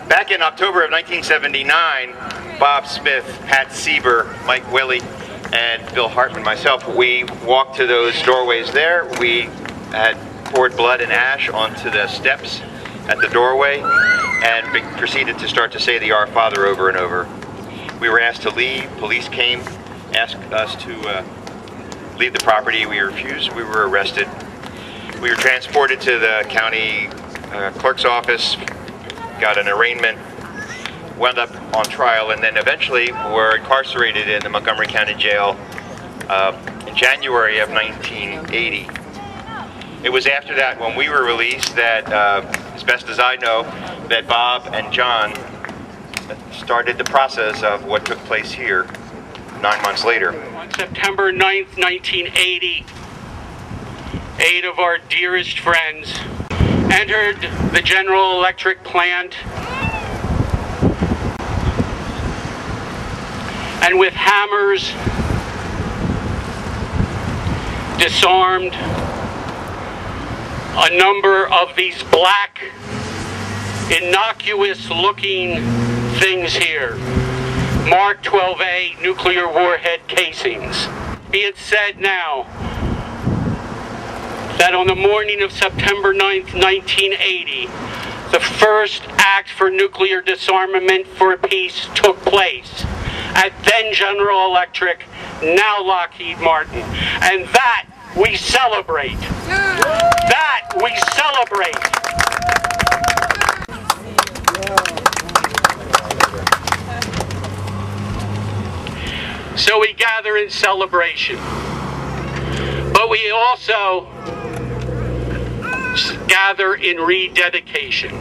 Back in October of 1979, Bob Smith, Pat Sieber, Mike Willey, and Bill Hartman, myself, we walked to those doorways there. We had poured blood and ash onto the steps at the doorway and proceeded to start to say the Our Father over and over. We were asked to leave. Police came, asked us to leave the property. We refused. We were arrested. We were transported to the county clerk's office, got an arraignment, wound up on trial, and then eventually were incarcerated in the Montgomery County Jail in January of 1980. It was after that, when we were released, that, as best as I know, that Bob and John started the process of what took place here 9 months later. On September 9th, 1980, 8 of our dearest friends entered the General Electric plant and with hammers disarmed a number of these black, innocuous looking things here. Mark 12A nuclear warhead casings. Be it said now that on the morning of September 9th, 1980, the first act for nuclear disarmament for peace took place at then General Electric, now Lockheed Martin. And that we celebrate. That we celebrate. So we gather in celebration. But we also gather in rededication.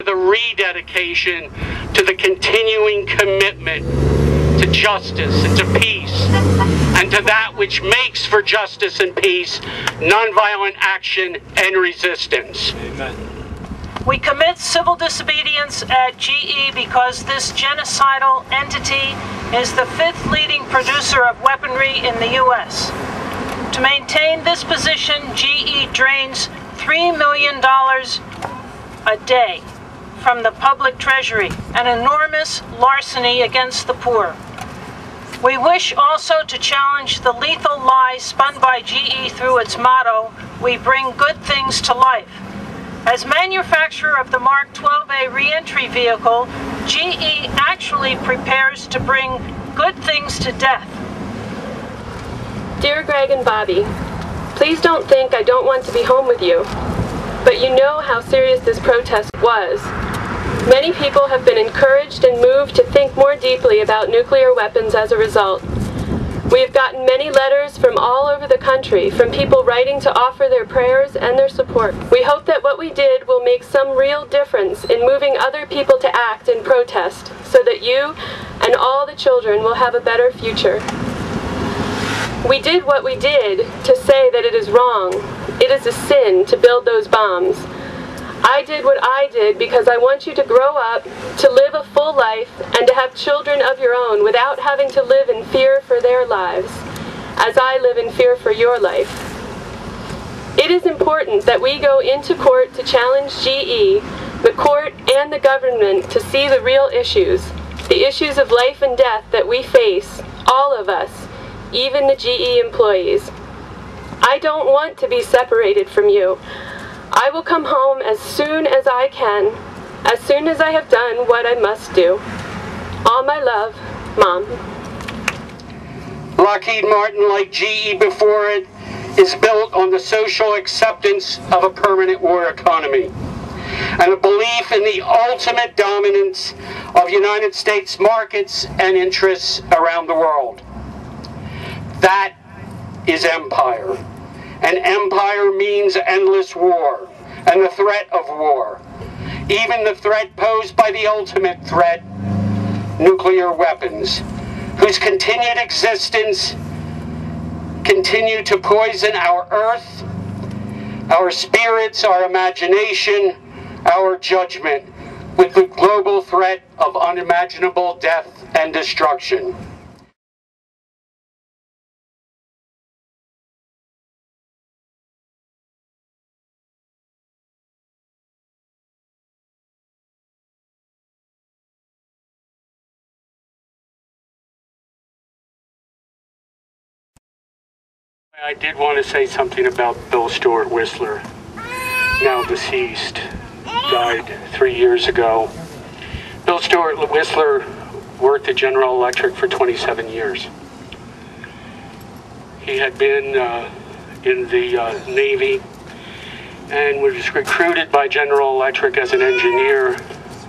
The rededication to the continuing commitment to justice and to peace, and to that which makes for justice and peace, nonviolent action and resistance. Amen. We commit civil disobedience at GE because this genocidal entity is the 5th leading producer of weaponry in the U.S. To maintain this position, GE drains $3 million a day from the public treasury, an enormous larceny against the poor. We wish also to challenge the lethal lie spun by GE through its motto, "We bring good things to life." As manufacturer of the Mark 12A re-entry vehicle, GE actually prepares to bring good things to death. Dear Greg and Bobby, please don't think I don't want to be home with you, but you know how serious this protest was. Many people have been encouraged and moved to think more deeply about nuclear weapons as a result. We have gotten many letters from all over the country, from people writing to offer their prayers and their support. We hope that what we did will make some real difference in moving other people to act and protest, so that you and all the children will have a better future. We did what we did to say that it is wrong. It is a sin to build those bombs. I did what I did because I want you to grow up, to live a full life, and to have children of your own without having to live in fear for their lives, as I live in fear for your life. It is important that we go into court to challenge GE, the court, and the government to see the real issues, the issues of life and death that we face, all of us, even the GE employees. I don't want to be separated from you. I will come home as soon as I can, as soon as I have done what I must do. All my love, Mom. Lockheed Martin, like GE before it, is built on the social acceptance of a permanent war economy and a belief in the ultimate dominance of United States markets and interests around the world. That is empire. And empire means endless war and the threat of war. Even the threat posed by the ultimate threat, nuclear weapons, whose continued existence continue to poison our earth, our spirits, our imagination, our judgment, with the global threat of unimaginable death and destruction. I did want to say something about Bill Stuart Whistler, now deceased, died 3 years ago. Bill Stuart Whistler worked at General Electric for 27 years. He had been in the Navy and was recruited by General Electric as an engineer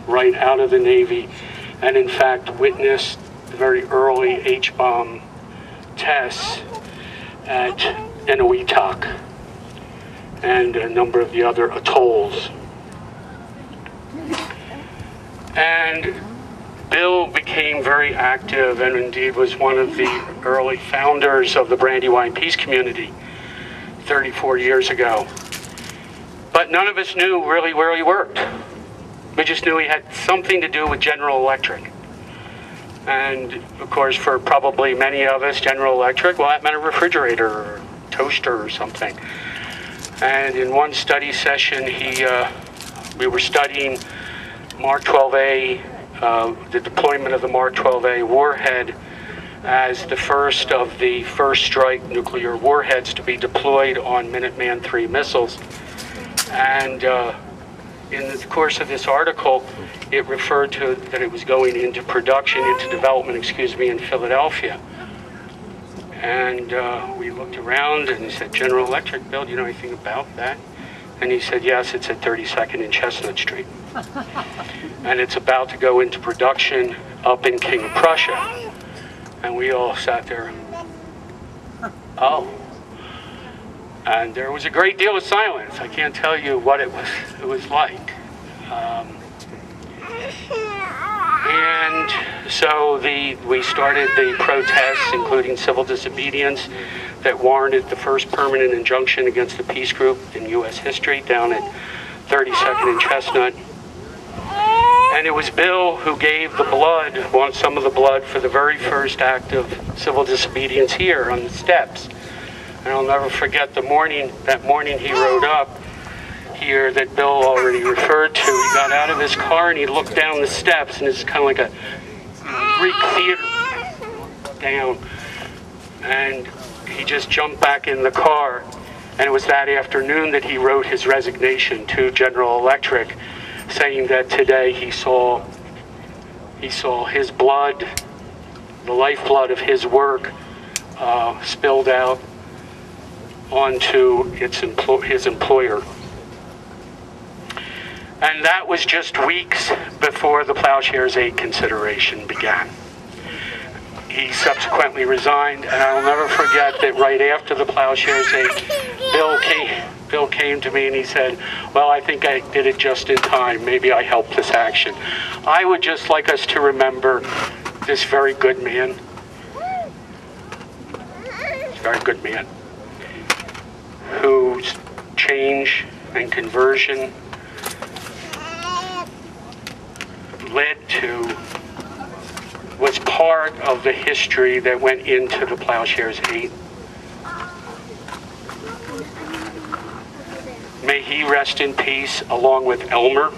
right out of the Navy, and in fact witnessed the very early H-bomb tests at Eniwetok and a number of the other atolls. And Bill became very active and indeed was one of the early founders of the Brandywine Peace Community 34 years ago. But none of us knew really where he worked. We just knew he had something to do with General Electric. And of course, for probably many of us, General Electric, well, that meant a refrigerator or toaster or something. And in one study session, we were studying Mark 12A, the deployment of the Mark 12A warhead as the first of the first strike nuclear warheads to be deployed on Minuteman III missiles. And in the course of this article, it referred to that it was going into production, into development, in Philadelphia. And we looked around and he said, General Electric, Bill, do you know anything about that? And he said, yes, it's at 32nd and Chestnut Street. And it's about to go into production up in King of Prussia. And we all sat there, oh. And there was a great deal of silence. I can't tell you what it was like. And so we started the protests, including civil disobedience, that warranted the first permanent injunction against the peace group in U.S. history down at 32nd and Chestnut. And it was Bill who gave the blood, some of the blood, for the very first act of civil disobedience here on the steps. And I'll never forget that morning he rode up here that Bill already referred to. He got out of his car and he looked down the steps, and it's kind of like a Greek theater down. And he just jumped back in the car. And it was that afternoon that he wrote his resignation to General Electric, saying that today he saw his blood, the lifeblood of his work, spilled out onto his employer. And that was just weeks before the Plowshares 8 consideration began. He subsequently resigned, and I'll never forget that right after the Plowshares 8, Bill came to me and he said, well, I think I did it just in time. Maybe I helped this action. I would just like us to remember this very good man. Very good man, whose change and conversion was part of the history that went into the Plowshares 8. May he rest in peace, along with Elmer.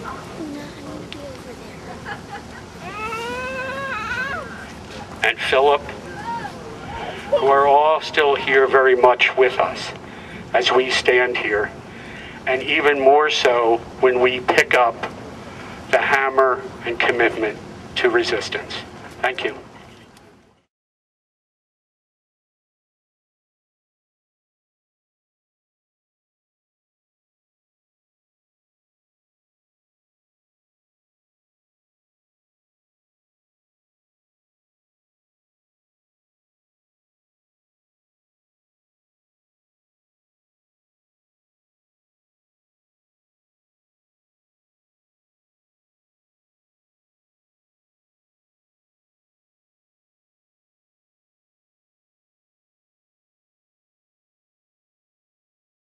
And Philip, who are all still here very much with us as we stand here, and even more so when we pick up the hammer and commitment to resistance. Thank you.